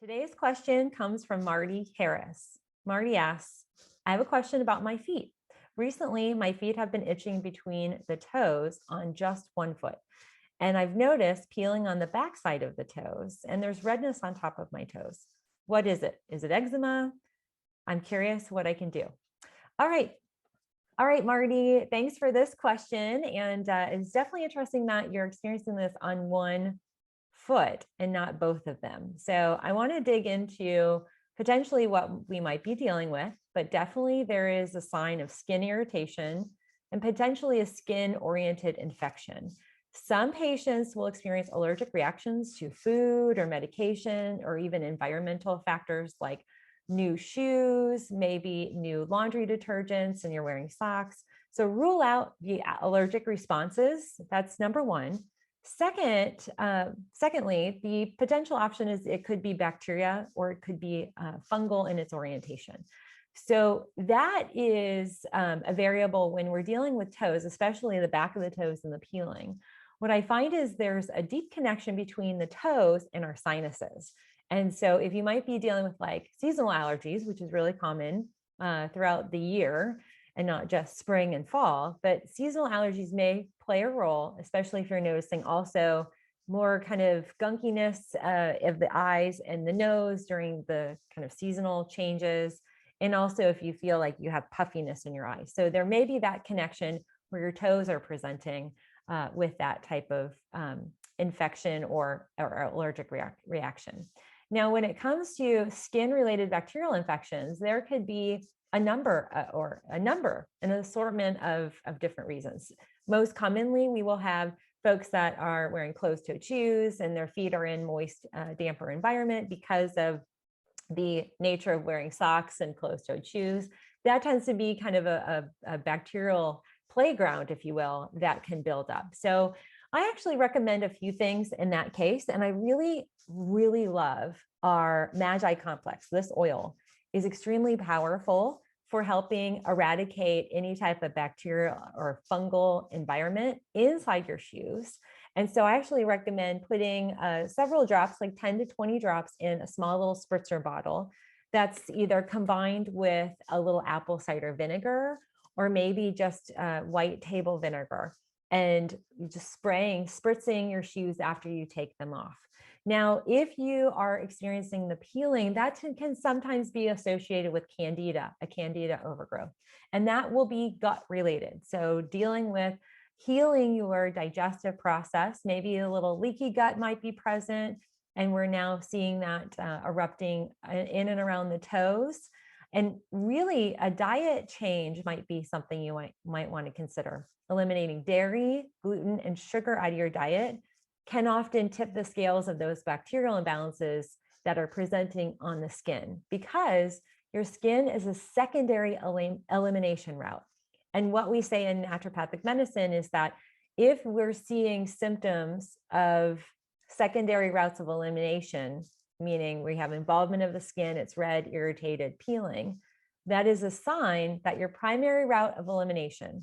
Today's question comes from Marty Harris. Marty asks, I have a question about my feet. Recently, my feet have been itching between the toes on just one foot. And I've noticed peeling on the backside of the toes, and there's redness on top of my toes. What is it? Is it eczema? I'm curious what I can do. All right. All right, Marty, thanks for this question. And it's definitely interesting that you're experiencing this on one foot and not both of them. So I want to dig into potentially what we might be dealing with, but definitely there is a sign of skin irritation and potentially a skin-oriented infection. Some patients will experience allergic reactions to food or medication or even environmental factors like new shoes, maybe new laundry detergents, and you're wearing socks. So rule out the allergic responses. That's number one. Secondly, the potential option is it could be bacteria or it could be fungal in its orientation. So that is a variable when we're dealing with toes, especially the back of the toes and the peeling. What I find is there's a deep connection between the toes and our sinuses. And so if you might be dealing with like seasonal allergies, which is really common throughout the year, and not just spring and fall, but seasonal allergies may play a role, especially if you're noticing also more kind of gunkiness of the eyes and the nose during the kind of seasonal changes. And also if you feel like you have puffiness in your eyes. So there may be that connection where your toes are presenting with that type of infection or allergic reaction. Now, when it comes to skin-related bacterial infections, there could be an assortment of different reasons. Most commonly, we will have folks that are wearing closed-toed shoes and their feet are in moist, damper environment because of the nature of wearing socks and closed-toed shoes. That tends to be kind of a bacterial playground, if you will, that can build up. So I actually recommend a few things in that case. And I really, really love our Magi-Complexx. This oil is extremely powerful for helping eradicate any type of bacterial or fungal environment inside your shoes. And so I actually recommend putting several drops, like 10 to 20 drops in a small little spritzer bottle that's either combined with a little apple cider vinegar or maybe just white table vinegar, and just spritzing your shoes after you take them off. Now, if you are experiencing the peeling, that can sometimes be associated with candida, a candida overgrowth, and that will be gut related. So dealing with healing your digestive process, maybe a little leaky gut might be present, and we're now seeing that erupting in and around the toes. And really a diet change might be something you might want to consider. Eliminating dairy, gluten, and sugar out of your diet can often tip the scales of those bacterial imbalances that are presenting on the skin, because your skin is a secondary elimination route. And what we say in naturopathic medicine is that if we're seeing symptoms of secondary routes of elimination, meaning we have involvement of the skin, it's red, irritated, peeling, that is a sign that your primary route of elimination,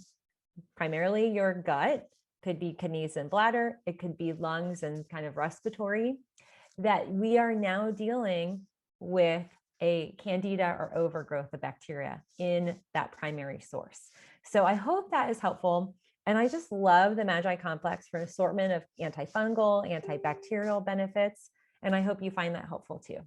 primarily your gut, could be kidneys and bladder, it could be lungs and kind of respiratory, that we are now dealing with a candida or overgrowth of bacteria in that primary source. So I hope that is helpful. And I just love the Magi-Complexx for an assortment of antifungal, antibacterial benefits. And I hope you find that helpful too.